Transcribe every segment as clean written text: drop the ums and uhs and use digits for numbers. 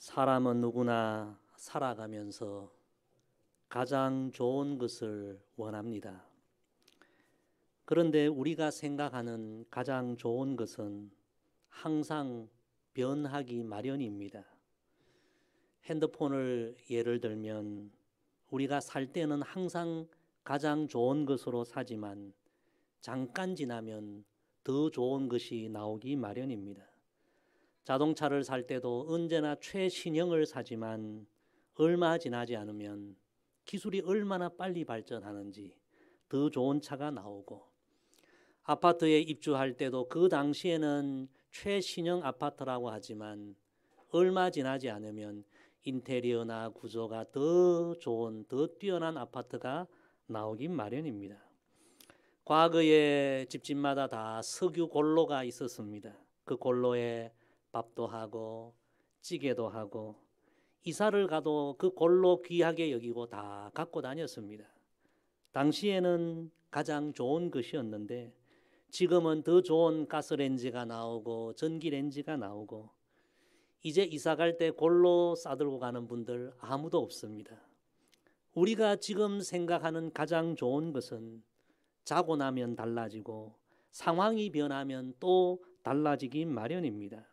사람은 누구나 살아가면서 가장 좋은 것을 원합니다. 그런데 우리가 생각하는 가장 좋은 것은 항상 변하기 마련입니다. 핸드폰을 예를 들면 우리가 살 때는 항상 가장 좋은 것으로 사지만 잠깐 지나면 더 좋은 것이 나오기 마련입니다. 자동차를 살 때도 언제나 최신형을 사지만 얼마 지나지 않으면 기술이 얼마나 빨리 발전하는지 더 좋은 차가 나오고, 아파트에 입주할 때도 그 당시에는 최신형 아파트라고 하지만 얼마 지나지 않으면 인테리어나 구조가 더 좋은, 더 뛰어난 아파트가 나오기 마련입니다. 과거에 집집마다 다 석유 골로가 있었습니다. 그 골로에 밥도 하고 찌개도 하고 이사를 가도 그 골로 귀하게 여기고 다 갖고 다녔습니다. 당시에는 가장 좋은 것이었는데 지금은 더 좋은 가스레인지가 나오고 전기레인지가 나오고 이제 이사 갈 때 골로 싸들고 가는 분들 아무도 없습니다. 우리가 지금 생각하는 가장 좋은 것은 자고 나면 달라지고 상황이 변하면 또 달라지기 마련입니다.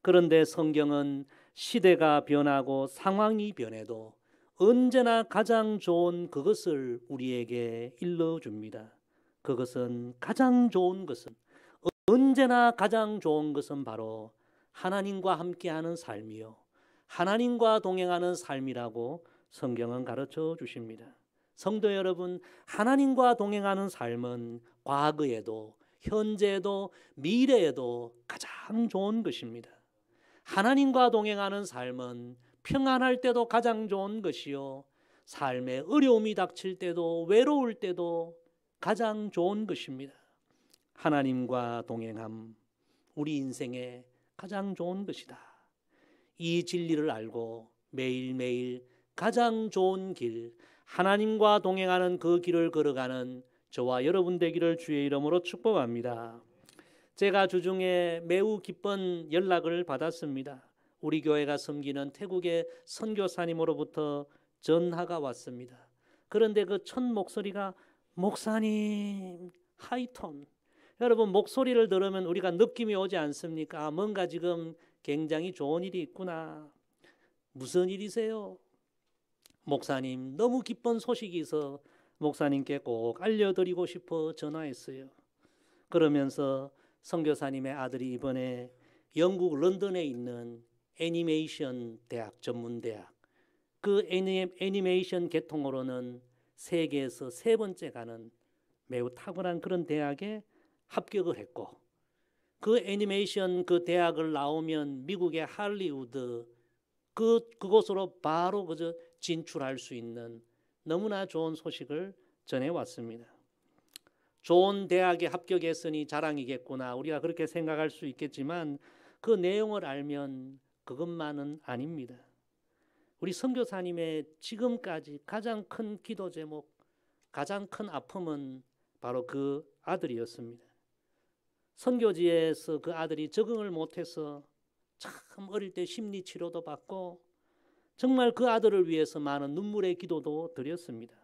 그런데 성경은 시대가 변하고 상황이 변해도 언제나 가장 좋은 그것을 우리에게 일러줍니다. 그것은 가장 좋은 것은, 언제나 가장 좋은 것은 바로 하나님과 함께하는 삶이요, 하나님과 동행하는 삶이라고 성경은 가르쳐 주십니다. 성도 여러분, 하나님과 동행하는 삶은 과거에도 현재에도 미래에도 가장 좋은 것입니다. 하나님과 동행하는 삶은 평안할 때도 가장 좋은 것이요, 삶에 어려움이 닥칠 때도 외로울 때도 가장 좋은 것입니다. 하나님과 동행함, 우리 인생에 가장 좋은 것이다. 이 진리를 알고 매일매일 가장 좋은 길, 하나님과 동행하는 그 길을 걸어가는 저와 여러분 되기를 주의 이름으로 축복합니다. 제가 주중에 매우 기쁜 연락을 받았습니다. 우리 교회가 섬기는 태국의 선교사님으로부터 전화가 왔습니다. 그런데 그 첫 목소리가 목사님 하이톤. 여러분, 목소리를 들으면 우리가 느낌이 오지 않습니까? 뭔가 지금 굉장히 좋은 일이 있구나. 무슨 일이세요? 목사님, 너무 기쁜 소식이 있어 목사님께 꼭 알려드리고 싶어 전화했어요. 그러면서 선교사님의 아들이 이번에 영국 런던에 있는 애니메이션 대학, 전문대학, 그 애니메이션 계통으로는 세계에서 세 번째 가는 매우 탁월한 그런 대학에 합격을 했고, 그 애니메이션 그 대학을 나오면 미국의 할리우드 그곳으로 바로 그저 진출할 수 있는 너무나 좋은 소식을 전해왔습니다. 좋은 대학에 합격했으니 자랑이겠구나, 우리가 그렇게 생각할 수 있겠지만 그 내용을 알면 그것만은 아닙니다. 우리 선교사님의 지금까지 가장 큰 기도 제목, 가장 큰 아픔은 바로 그 아들이었습니다. 선교지에서 그 아들이 적응을 못해서 참 어릴 때 심리치료도 받고 정말 그 아들을 위해서 많은 눈물의 기도도 드렸습니다.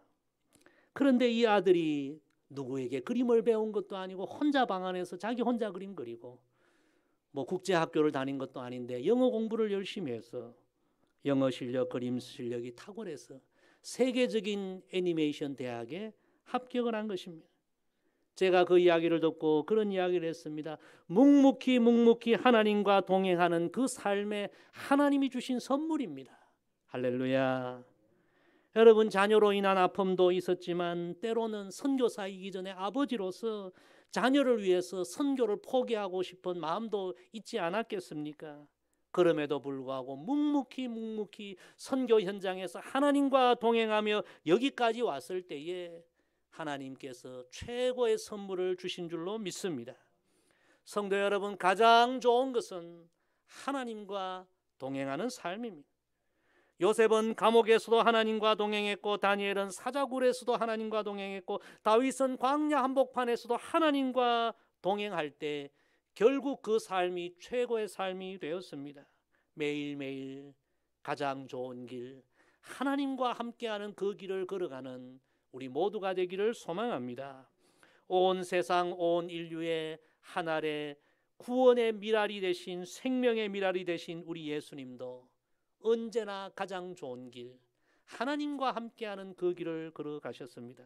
그런데 이 아들이 누구에게 그림을 배운 것도 아니고 혼자 방 안에서 자기 혼자 그림 그리고 뭐 국제학교를 다닌 것도 아닌데 영어 공부를 열심히 해서 영어 실력, 그림 실력이 탁월해서 세계적인 애니메이션 대학에 합격을 한 것입니다. 제가 그 이야기를 듣고 그런 이야기를 했습니다. 묵묵히 하나님과 동행하는 그 삶에 하나님이 주신 선물입니다. 할렐루야. 여러분, 자녀로 인한 아픔도 있었지만 때로는 선교사이기 전에 아버지로서 자녀를 위해서 선교를 포기하고 싶은 마음도 있지 않았겠습니까? 그럼에도 불구하고 묵묵히 선교 현장에서 하나님과 동행하며 여기까지 왔을 때에 하나님께서 최고의 선물을 주신 줄로 믿습니다. 성도 여러분, 가장 좋은 것은 하나님과 동행하는 삶입니다. 요셉은 감옥에서도 하나님과 동행했고, 다니엘은 사자굴에서도 하나님과 동행했고, 다윗은 광야 한복판에서도 하나님과 동행할 때 결국 그 삶이 최고의 삶이 되었습니다. 매일매일 가장 좋은 길, 하나님과 함께하는 그 길을 걸어가는 우리 모두가 되기를 소망합니다. 온 세상 온 인류의 하늘의 구원의 미랄이 되신 생명의 미랄이 되신 우리 예수님도 언제나 가장 좋은 길, 하나님과 함께하는 그 길을 걸어가셨습니다.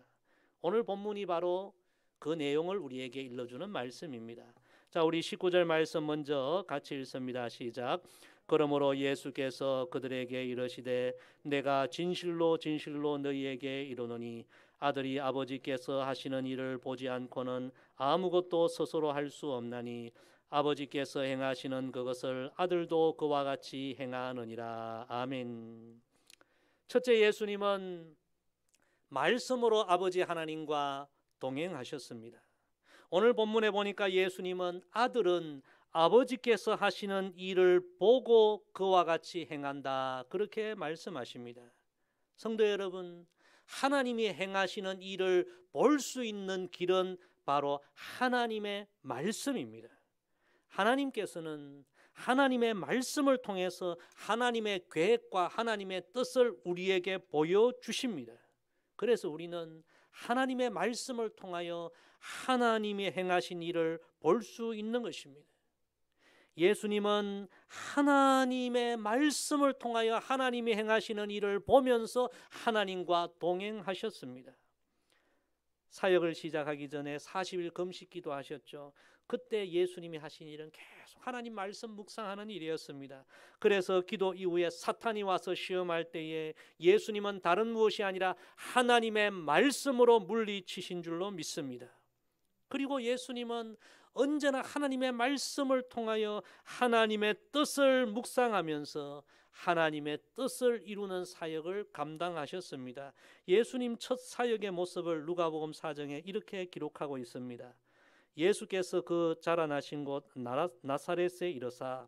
오늘 본문이 바로 그 내용을 우리에게 일러주는 말씀입니다. 자, 우리 19절 말씀 먼저 같이 읽습니다. 시작. 그러므로 예수께서 그들에게 이르시되 내가 진실로 진실로 너희에게 이르노니 아들이 아버지께서 하시는 일을 보지 않고는 아무것도 스스로 할 수 없나니 아버지께서 행하시는 그것을 아들도 그와 같이 행하느니라. 아멘. 첫째, 예수님은 말씀으로 아버지 하나님과 동행하셨습니다. 오늘 본문에 보니까 예수님은 아들은 아버지께서 하시는 일을 보고 그와 같이 행한다, 그렇게 말씀하십니다. 성도 여러분, 하나님이 행하시는 일을 볼 수 있는 길은 바로 하나님의 말씀입니다. 하나님께서는 하나님의 말씀을 통해서 하나님의 계획과 하나님의 뜻을 우리에게 보여주십니다. 그래서 우리는 하나님의 말씀을 통하여 하나님이 행하신 일을 볼 수 있는 것입니다. 예수님은 하나님의 말씀을 통하여 하나님이 행하시는 일을 보면서 하나님과 동행하셨습니다. 사역을 시작하기 전에 40일 금식 기도하셨죠. 그때 예수님이 하신 일은 계속 하나님 말씀 묵상하는 일이었습니다. 그래서 기도 이후에 사탄이 와서 시험할 때에 예수님은 다른 무엇이 아니라 하나님의 말씀으로 물리치신 줄로 믿습니다. 그리고 예수님은 언제나 하나님의 말씀을 통하여 하나님의 뜻을 묵상하면서 하나님의 뜻을 이루는 사역을 감당하셨습니다. 예수님 첫 사역의 모습을 누가복음 4장에 이렇게 기록하고 있습니다. 예수께서 그 자라나신 곳 나사렛에 이르사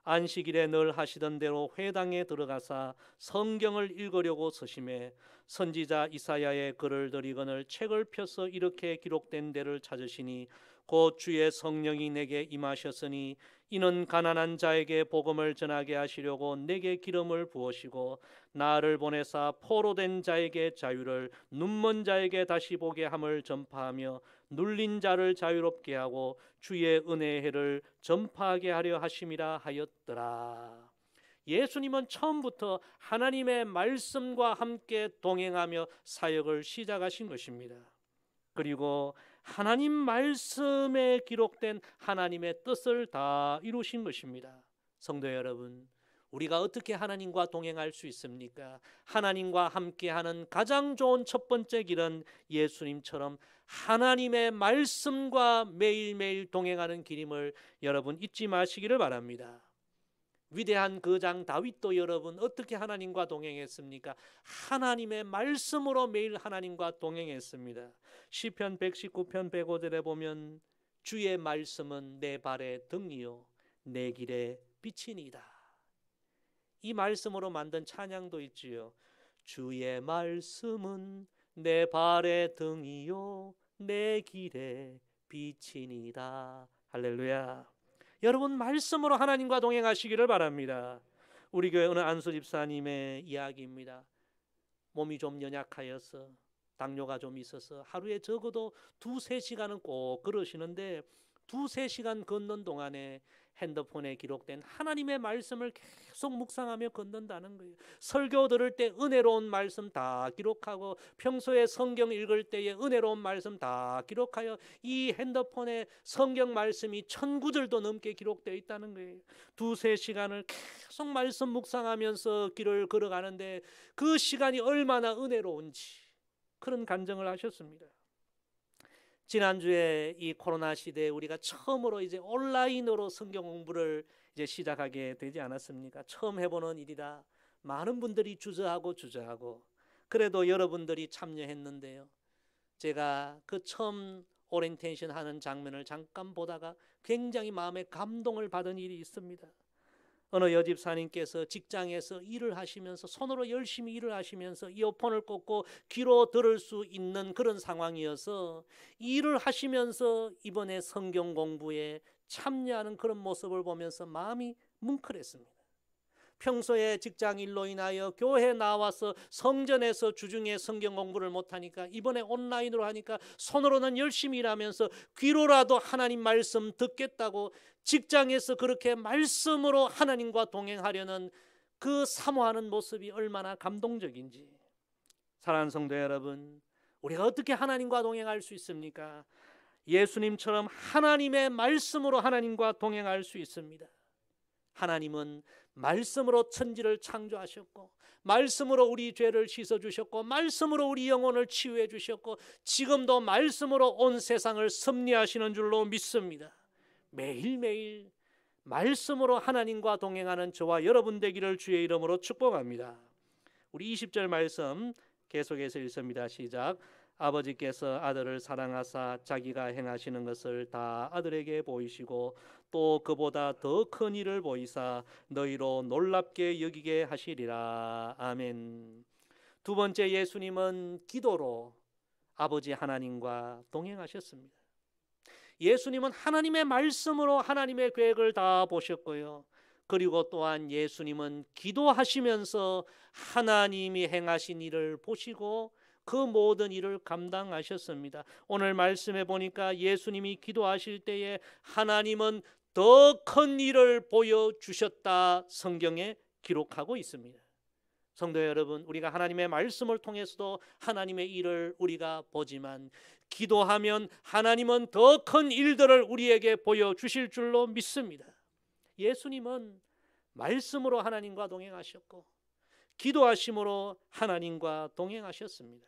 안식일에 늘 하시던 대로 회당에 들어가사 성경을 읽으려고 서심해 선지자 이사야의 글을 들이거늘 책을 펴서 이렇게 기록된 데를 찾으시니 곧 주의 성령이 내게 임하셨으니 이는 가난한 자에게 복음을 전하게 하시려고 내게 기름을 부으시고 나를 보내사 포로된 자에게 자유를 눈먼 자에게 다시 보게 함을 전파하며 눌린 자를 자유롭게 하고 주의 은혜의 해를 전파하게 하려 하심이라 하였더라. 예수님은 처음부터 하나님의 말씀과 함께 동행하며 사역을 시작하신 것입니다. 그리고 하나님 말씀에 기록된 하나님의 뜻을 다 이루신 것입니다. 성도 여러분, 우리가 어떻게 하나님과 동행할 수 있습니까? 하나님과 함께하는 가장 좋은 첫 번째 길은 예수님처럼 하나님의 말씀과 매일매일 동행하는 길임을 여러분 잊지 마시기를 바랍니다. 위대한 거장 다윗도 여러분 어떻게 하나님과 동행했습니까? 하나님의 말씀으로 매일 하나님과 동행했습니다. 시편 119편 105절에 보면 주의 말씀은 내 발의 등이요 내 길의 빛이니이다. 이 말씀으로 만든 찬양도 있지요. 주의 말씀은 내 발의 등이요 내 길의 빛이니이다. 할렐루야. 여러분 말씀으로 하나님과 동행하시기를 바랍니다. 우리 교회 어느 안수 집사님의 이야기입니다. 몸이 좀 연약하여서 당뇨가 좀 있어서 하루에 적어도 2-3시간은 꼭 걸으시는데 2-3시간 걷는 동안에 핸드폰에 기록된 하나님의 말씀을 계속 묵상하며 걷는다는 거예요. 설교 들을 때 은혜로운 말씀 다 기록하고 평소에 성경 읽을 때의 은혜로운 말씀 다 기록하여 이 핸드폰에 성경 말씀이 1000구절도 넘게 기록되어 있다는 거예요. 2-3시간을 계속 말씀 묵상하면서 길을 걸어가는데 그 시간이 얼마나 은혜로운지 그런 간증을 하셨습니다. 지난주에 이 코로나 시대에 우리가 처음으로 이제 온라인으로 성경 공부를 이제 시작하게 되지 않았습니까? 처음 해보는 일이라 많은 분들이 주저하고 그래도 여러분들이 참여했는데요. 제가 그 처음 오리엔테이션 하는 장면을 잠깐 보다가 굉장히 마음에 감동을 받은 일이 있습니다. 어느 여집사님께서 직장에서 일을 하시면서 손으로 열심히 일을 하시면서 이어폰을 꽂고 귀로 들을 수 있는 그런 상황이어서 일을 하시면서 이번에 성경 공부에 참여하는 그런 모습을 보면서 마음이 뭉클했습니다. 평소에 직장 일로 인하여 교회 나와서 성전에서 주중에 성경 공부를 못하니까 이번에 온라인으로 하니까 손으로는 열심히 일하면서 귀로라도 하나님 말씀 듣겠다고 직장에서 그렇게 말씀으로 하나님과 동행하려는 그 사모하는 모습이 얼마나 감동적인지. 사랑하는 성도 여러분, 우리가 어떻게 하나님과 동행할 수 있습니까? 예수님처럼 하나님의 말씀으로 하나님과 동행할 수 있습니다. 하나님은 말씀으로 천지를 창조하셨고, 말씀으로 우리 죄를 씻어주셨고, 말씀으로 우리 영혼을 치유해 주셨고, 지금도 말씀으로 온 세상을 섭리하시는 줄로 믿습니다. 매일매일 말씀으로 하나님과 동행하는 저와 여러분 되기를 주의 이름으로 축복합니다. 우리 20절 말씀 계속해서 읽습니다. 시작. 아버지께서 아들을 사랑하사 자기가 행하시는 것을 다 아들에게 보이시고 또 그보다 더 큰 일을 보이사 너희로 놀랍게 여기게 하시리라. 아멘. 두 번째, 예수님은 기도로 아버지 하나님과 동행하셨습니다. 예수님은 하나님의 말씀으로 하나님의 계획을 다 보셨고요. 그리고 또한 예수님은 기도하시면서 하나님이 행하신 일을 보시고 그 모든 일을 감당하셨습니다. 오늘 말씀해 보니까 예수님이 기도하실 때에 하나님은 더 큰 일을 보여주셨다 성경에 기록하고 있습니다. 성도 여러분, 우리가 하나님의 말씀을 통해서도 하나님의 일을 우리가 보지만 기도하면 하나님은 더 큰 일들을 우리에게 보여주실 줄로 믿습니다. 예수님은 말씀으로 하나님과 동행하셨고 기도하심으로 하나님과 동행하셨습니다.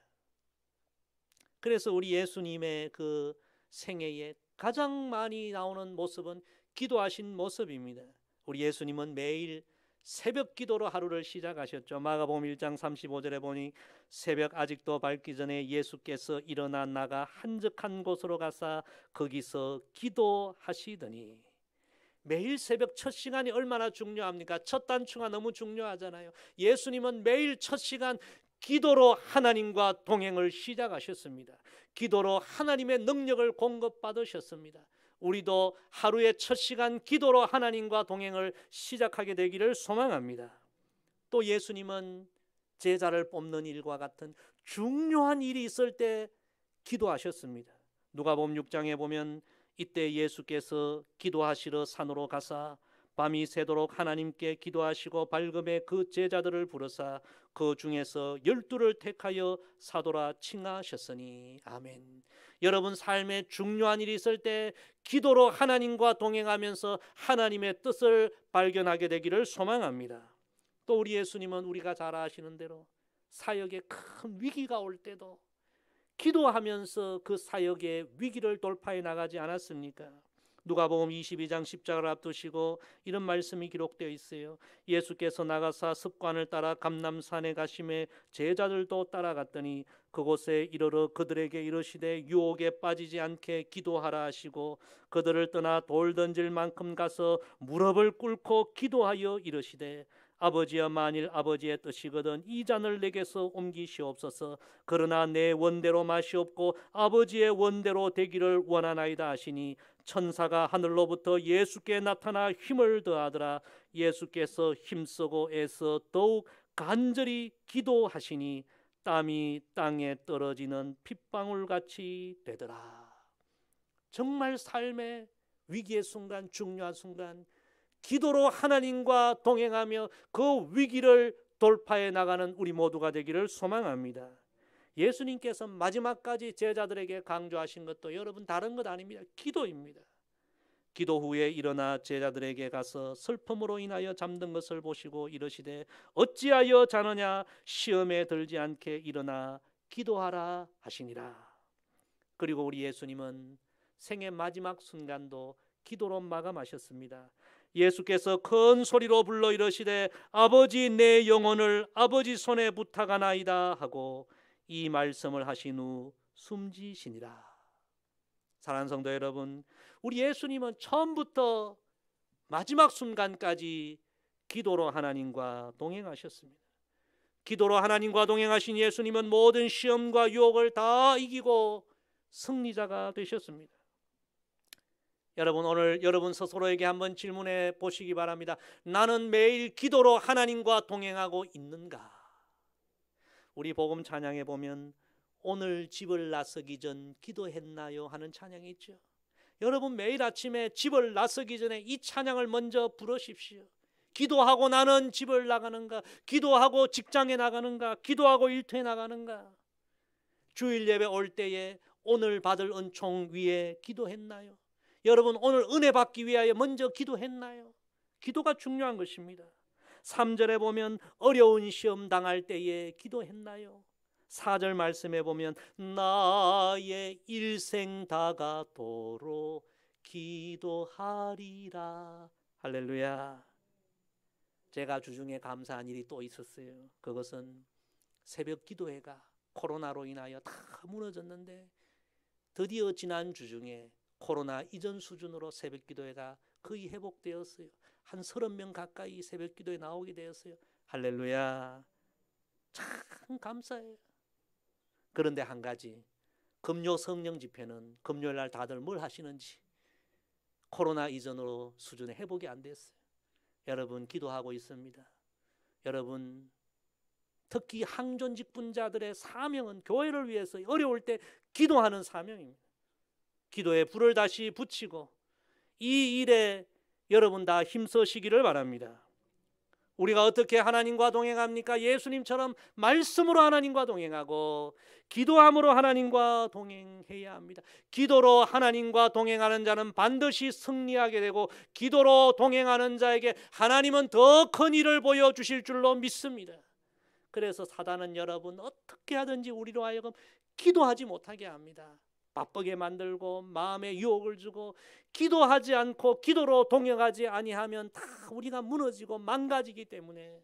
그래서 우리 예수님의 그 생애에 가장 많이 나오는 모습은 기도하신 모습입니다. 우리 예수님은 매일 새벽 기도로 하루를 시작하셨죠. 마가복음 1장 35절에 보니 새벽 아직도 밝기 전에 예수께서 일어나 나가 한적한 곳으로 가사 거기서 기도하시더니, 매일 새벽 첫 시간이 얼마나 중요합니까? 첫 단추가 너무 중요하잖아요. 예수님은 매일 첫 시간 기도로 하나님과 동행을 시작하셨습니다. 기도로 하나님의 능력을 공급받으셨습니다. 우리도 하루의 첫 시간 기도로 하나님과 동행을 시작하게 되기를 소망합니다. 또 예수님은 제자를 뽑는 일과 같은 중요한 일이 있을 때 기도하셨습니다. 누가복음 6장에 보면 이때 예수께서 기도하시러 산으로 가사 밤이 새도록 하나님께 기도하시고 밝음에 그 제자들을 부르사 그 중에서 12를 택하여 사도라 칭하셨으니. 아멘. 여러분 삶에 중요한 일이 있을 때 기도로 하나님과 동행하면서 하나님의 뜻을 발견하게 되기를 소망합니다. 또 우리 예수님은 우리가 잘 아시는 대로 사역에 큰 위기가 올 때도 기도하면서 그 사역의 위기를 돌파해 나가지 않았습니까? 누가복음 22장 십자가를 앞두시고 이런 말씀이 기록되어 있어요. 예수께서 나가사 습관을 따라 감람산에 가심에 제자들도 따라갔더니 그곳에 이르러 그들에게 이르시되 유혹에 빠지지 않게 기도하라 하시고 그들을 떠나 돌 던질 만큼 가서 무릎을 꿇고 기도하여 이르시되 아버지여, 만일 아버지의 뜻이거든 이 잔을 내게서 옮기시옵소서. 그러나 내 원대로 마시옵고 아버지의 원대로 되기를 원하나이다 하시니 천사가 하늘로부터 예수께 나타나 힘을 더하더라. 예수께서 힘쓰고 애써 더욱 간절히 기도하시니 땀이 땅에 떨어지는 핏방울같이 되더라. 정말 삶의 위기의 순간, 중요한 순간 기도로 하나님과 동행하며 그 위기를 돌파해 나가는 우리 모두가 되기를 소망합니다. 예수님께서 마지막까지 제자들에게 강조하신 것도 여러분 다른 것 아닙니다. 기도입니다. 기도 후에 일어나 제자들에게 가서 슬픔으로 인하여 잠든 것을 보시고 이르시되 어찌하여 자느냐, 시험에 들지 않게 일어나 기도하라 하시니라. 그리고 우리 예수님은 생의 마지막 순간도 기도로 마감하셨습니다. 예수께서 큰 소리로 불러 이르시되 아버지, 내 영혼을 아버지 손에 부탁하나이다 하고 이 말씀을 하신 후 숨지시니라. 사랑하는 성도 여러분, 우리 예수님은 처음부터 마지막 순간까지 기도로 하나님과 동행하셨습니다. 기도로 하나님과 동행하신 예수님은 모든 시험과 유혹을 다 이기고 승리자가 되셨습니다. 여러분, 오늘 여러분 스스로에게 한번 질문해 보시기 바랍니다. 나는 매일 기도로 하나님과 동행하고 있는가? 우리 복음 찬양에 보면 오늘 집을 나서기 전 기도했나요? 하는 찬양이 있죠. 여러분, 매일 아침에 집을 나서기 전에 이 찬양을 먼저 부르십시오. 기도하고 나는 집을 나가는가? 기도하고 직장에 나가는가? 기도하고 일터에 나가는가? 주일 예배 올 때에 오늘 받을 은총 위에 기도했나요? 여러분, 오늘 은혜 받기 위하여 먼저 기도했나요? 기도가 중요한 것입니다. 3절에 보면 어려운 시험 당할 때에 기도했나요? 4절 말씀에 보면 나의 일생 다가도록 기도하리라. 할렐루야. 제가 주중에 감사한 일이 또 있었어요. 그것은 새벽 기도회가 코로나로 인하여 다 무너졌는데 드디어 지난 주중에 코로나 이전 수준으로 새벽 기도회가 거의 회복되었어요. 한 30명 가까이 새벽 기도에 나오게 되었어요. 할렐루야. 참 감사해요. 그런데 한 가지, 금요 성령 집회는 금요일 날 다들 뭘 하시는지 코로나 이전으로 수준의 회복이 안 됐어요. 여러분, 기도하고 있습니다. 여러분, 특히 항존직 분자들의 사명은 교회를 위해서 어려울 때 기도하는 사명입니다. 기도에 불을 다시 붙이고 이 일에 여러분 다 힘쓰시기를 바랍니다. 우리가 어떻게 하나님과 동행합니까? 예수님처럼 말씀으로 하나님과 동행하고 기도함으로 하나님과 동행해야 합니다. 기도로 하나님과 동행하는 자는 반드시 승리하게 되고 기도로 동행하는 자에게 하나님은 더 큰 일을 보여주실 줄로 믿습니다. 그래서 사단은 여러분 어떻게 하든지 우리로 하여금 기도하지 못하게 합니다. 바쁘게 만들고 마음에 유혹을 주고 기도하지 않고 기도로 동행하지 아니하면 다 우리가 무너지고 망가지기 때문에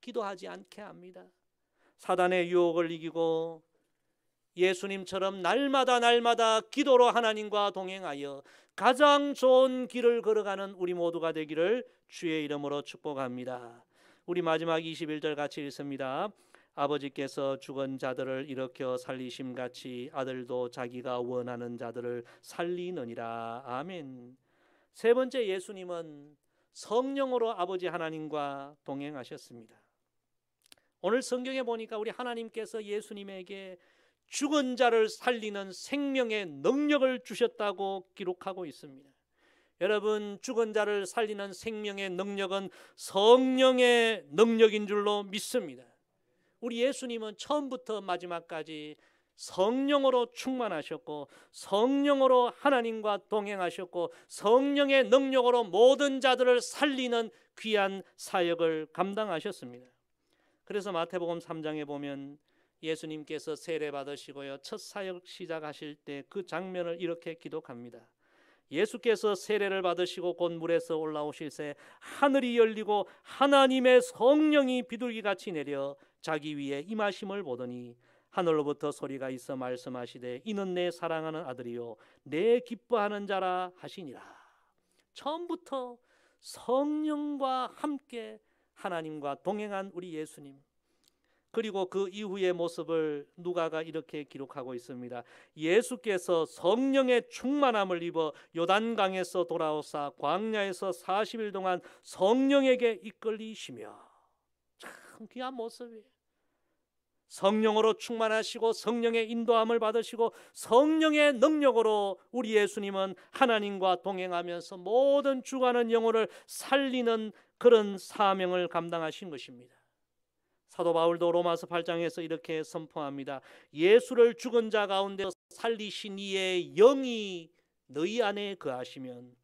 기도하지 않게 합니다. 사단의 유혹을 이기고 예수님처럼 날마다 기도로 하나님과 동행하여 가장 좋은 길을 걸어가는 우리 모두가 되기를 주의 이름으로 축복합니다. 우리 마지막 21절 같이 읽습니다. 아버지께서 죽은 자들을 일으켜 살리심같이 아들도 자기가 원하는 자들을 살리느니라. 아멘. 세 번째, 예수님은 성령으로 아버지 하나님과 동행하셨습니다. 오늘 성경에 보니까 우리 하나님께서 예수님에게 죽은 자를 살리는 생명의 능력을 주셨다고 기록하고 있습니다. 여러분, 죽은 자를 살리는 생명의 능력은 성령의 능력인 줄로 믿습니다. 우리 예수님은 처음부터 마지막까지 성령으로 충만하셨고 성령으로 하나님과 동행하셨고 성령의 능력으로 모든 자들을 살리는 귀한 사역을 감당하셨습니다. 그래서 마태복음 3장에 보면 예수님께서 세례 받으시고요 첫 사역 시작하실 때 그 장면을 이렇게 기록합니다. 예수께서 세례를 받으시고 곧 물에서 올라오실새 하늘이 열리고 하나님의 성령이 비둘기같이 내려 자기 위에 임하심을 보더니 하늘로부터 소리가 있어 말씀하시되 이는 내 사랑하는 아들이요 내 기뻐하는 자라 하시니라. 처음부터 성령과 함께 하나님과 동행한 우리 예수님, 그리고 그 이후의 모습을 누가가 이렇게 기록하고 있습니다. 예수께서 성령의 충만함을 입어 요단강에서 돌아오사 광야에서 40일 동안 성령에게 이끌리시며, 참 귀한 모습이에요. 성령으로 충만하시고 성령의 인도함을 받으시고 성령의 능력으로 우리 예수님은 하나님과 동행하면서 모든 죽어가는 영혼을 살리는 그런 사명을 감당하신 것입니다. 사도 바울도 로마서 8장에서 이렇게 선포합니다. 예수를 죽은 자 가운데 살리신 이의 영이 너희 안에 거하시면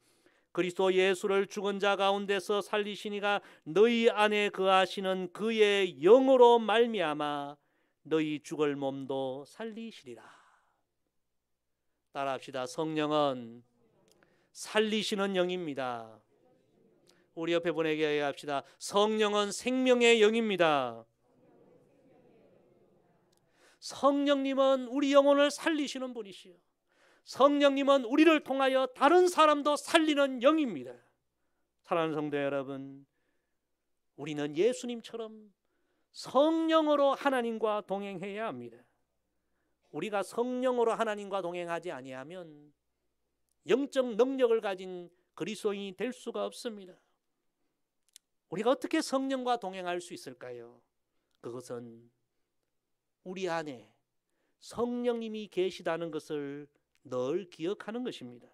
그리스도 예수를 죽은 자 가운데서 살리신 이가 너희 안에 거하시는 그의 영으로 말미암아 너희 죽을 몸도 살리시리라. 따라합시다. 성령은 살리시는 영입니다. 우리 옆에 분에게 얘기합시다. 성령은 생명의 영입니다. 성령님은 우리 영혼을 살리시는 분이시요 성령님은 우리를 통하여 다른 사람도 살리는 영입니다. 사랑하는 성도 여러분, 우리는 예수님처럼 성령으로 하나님과 동행해야 합니다. 우리가 성령으로 하나님과 동행하지 아니하면 영적 능력을 가진 그리스도인이 될 수가 없습니다. 우리가 어떻게 성령과 동행할 수 있을까요? 그것은 우리 안에 성령님이 계시다는 것을 늘 기억하는 것입니다.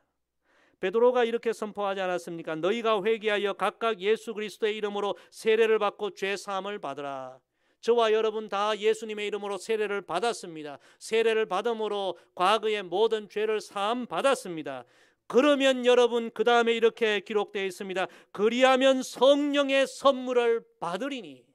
베드로가 이렇게 선포하지 않았습니까? 너희가 회개하여 각각 예수 그리스도의 이름으로 세례를 받고 죄 사함을 받으라. 저와 여러분 다 예수님의 이름으로 세례를 받았습니다. 세례를 받음으로 과거의 모든 죄를 사함 받았습니다. 그러면 여러분 그 다음에 이렇게 기록되어 있습니다. 그리하면 성령의 선물을 받으리니.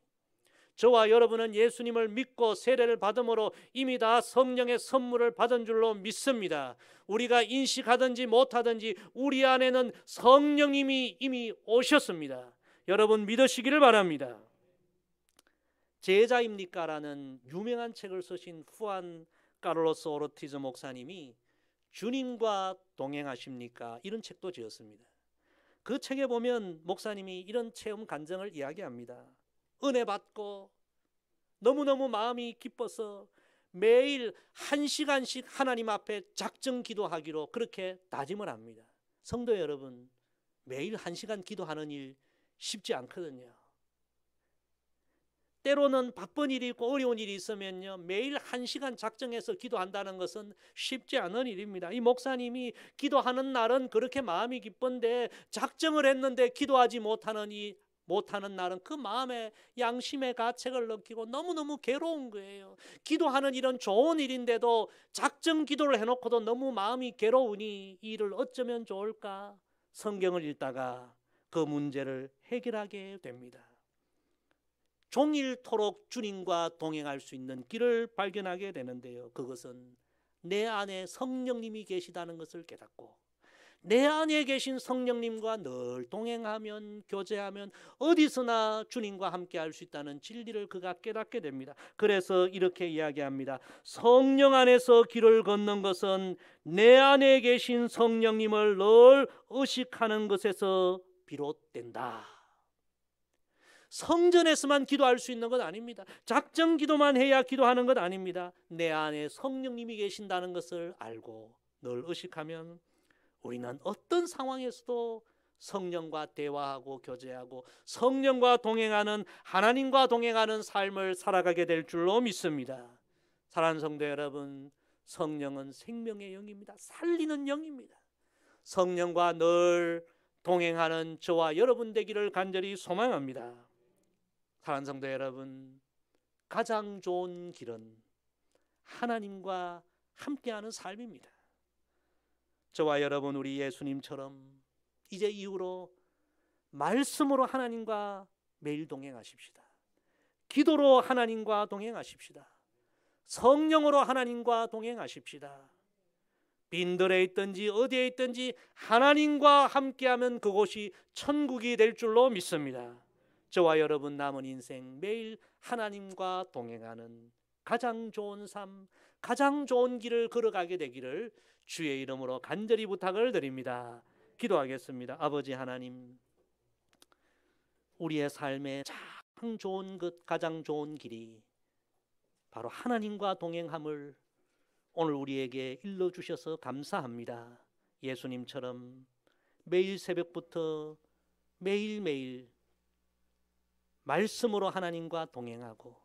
저와 여러분은 예수님을 믿고 세례를 받음으로 이미 다 성령의 선물을 받은 줄로 믿습니다. 우리가 인식하든지 못하든지 우리 안에는 성령님이 이미 오셨습니다. 여러분 믿으시기를 바랍니다. 제자입니까? 라는 유명한 책을 쓰신 후안 카를로스 오르티즈 목사님이 주님과 동행하십니까? 이런 책도 지었습니다. 그 책에 보면 목사님이 이런 체험 간증을 이야기합니다. 은혜 받고 너무너무 마음이 기뻐서 매일 1시간씩 하나님 앞에 작정 기도하기로 그렇게 다짐을 합니다. 성도 여러분, 매일 1시간 기도하는 일 쉽지 않거든요. 때로는 바쁜 일이 있고 어려운 일이 있으면요, 매일 1시간 작정해서 기도한다는 것은 쉽지 않은 일입니다. 이 목사님이 기도하는 날은 그렇게 마음이 기쁜데 작정을 했는데 기도하지 못하는 날은 그 마음에 양심의 가책을 느끼고 너무너무 괴로운 거예요. 기도하는 일은 좋은 일인데도 작정 기도를 해놓고도 너무 마음이 괴로우니 이 일을 어쩌면 좋을까? 성경을 읽다가 그 문제를 해결하게 됩니다. 종일토록 주님과 동행할 수 있는 길을 발견하게 되는데요. 그것은 내 안에 성령님이 계시다는 것을 깨닫고 내 안에 계신 성령님과 늘 동행하면, 교제하면 어디서나 주님과 함께 할 수 있다는 진리를 그가 깨닫게 됩니다. 그래서 이렇게 이야기합니다. 성령 안에서 길을 걷는 것은 내 안에 계신 성령님을 늘 의식하는 것에서 비롯된다. 성전에서만 기도할 수 있는 것 아닙니다. 작정 기도만 해야 기도하는 것 아닙니다. 내 안에 성령님이 계신다는 것을 알고 늘 의식하면 우리는 어떤 상황에서도 성령과 대화하고 교제하고 성령과 동행하는, 하나님과 동행하는 삶을 살아가게 될 줄로 믿습니다. 사랑하는 성도 여러분, 성령은 생명의 영입니다. 살리는 영입니다. 성령과 늘 동행하는 저와 여러분 되기를 간절히 소망합니다. 사랑하는 성도 여러분, 가장 좋은 길은 하나님과 함께하는 삶입니다. 저와 여러분, 우리 예수님처럼 이제 이후로 말씀으로 하나님과 매일 동행하십시다. 기도로 하나님과 동행하십시다. 성령으로 하나님과 동행하십시다. 빈들에 있든지 어디에 있든지 하나님과 함께하면 그곳이 천국이 될 줄로 믿습니다. 저와 여러분 남은 인생 매일 하나님과 동행하는 가장 좋은 삶, 가장 좋은 길을 걸어가게 되기를 주의 이름으로 간절히 부탁을 드립니다. 기도하겠습니다. 아버지 하나님, 우리의 삶의 가장 좋은 것, 가장 좋은 길이 바로 하나님과 동행함을 오늘 우리에게 일러주셔서 감사합니다. 예수님처럼 매일 새벽부터 매일매일 말씀으로 하나님과 동행하고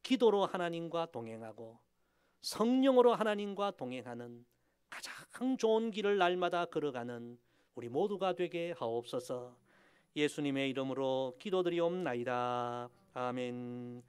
기도로 하나님과 동행하고 성령으로 하나님과 동행하는 가장 좋은 길을 날마다 걸어가는 우리 모두가 되게 하옵소서. 예수님의 이름으로 기도드리옵나이다. 아멘.